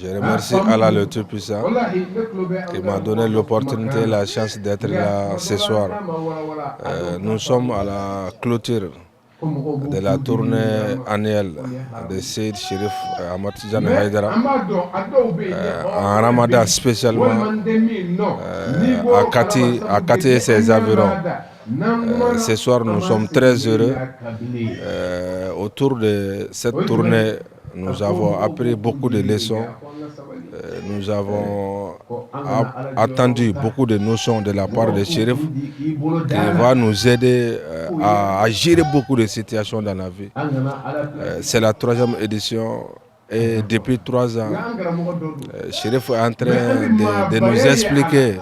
Je remercie Allah le Tout-Puissant qui m'a donné l'opportunité et la chance d'être là ce soir. Nous sommes à la clôture de la tournée annuelle de Seyd Cherif Ahmad Tidiane Haïdara en Ramadan spécialement à Kati et ses environs. Ce soir, nous sommes très heureux. Autour de cette tournée, nous avons appris beaucoup de leçons. Nous avons attendu beaucoup de notions de la part de Cherif qui va nous aider à gérer beaucoup de situations dans la vie. C'est la 3e édition et depuis 3 ans, Cherif est en train de nous expliquer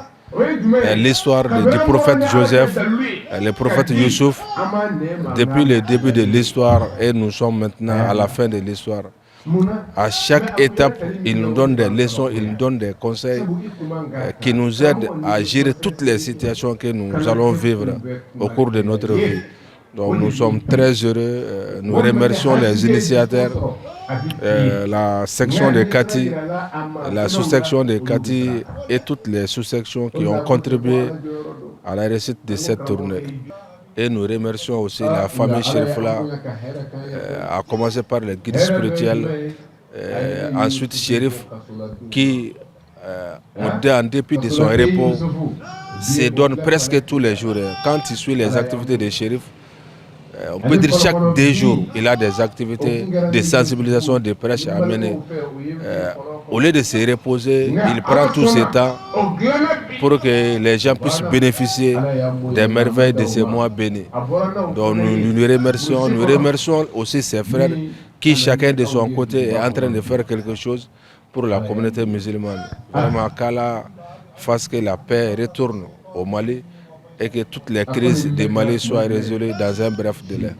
l'histoire du prophète Joseph, le prophète Youssouf, depuis le début de l'histoire et nous sommes maintenant à la fin de l'histoire. À chaque étape, il nous donne des leçons, il nous donne des conseils qui nous aident à gérer toutes les situations que nous allons vivre au cours de notre vie. Donc nous sommes très heureux, nous remercions les initiateurs, la section de Kati, la sous-section de Kati et toutes les sous-sections qui ont contribué à la réussite de cette tournée. Et nous remercions aussi la famille Cherifla, à commencer par le guide spirituel, ensuite Cherif qui, en dépit de son repos, se donne presque tous les jours. Quand il suit les activités de Cherif, on peut dire chaque 2 jours, il a des activités de sensibilisation, de prêche à mener. Au lieu de se reposer, il prend tout ce temps pour que les gens puissent bénéficier des merveilles de ces mois bénis. Donc nous remercions aussi ses frères qui, chacun de son côté, est en train de faire quelque chose pour la communauté musulmane. Vraiment, qu'Allah fasse que la paix retourne au Mali et que toutes les crises du Mali soient résolues dans un bref délai.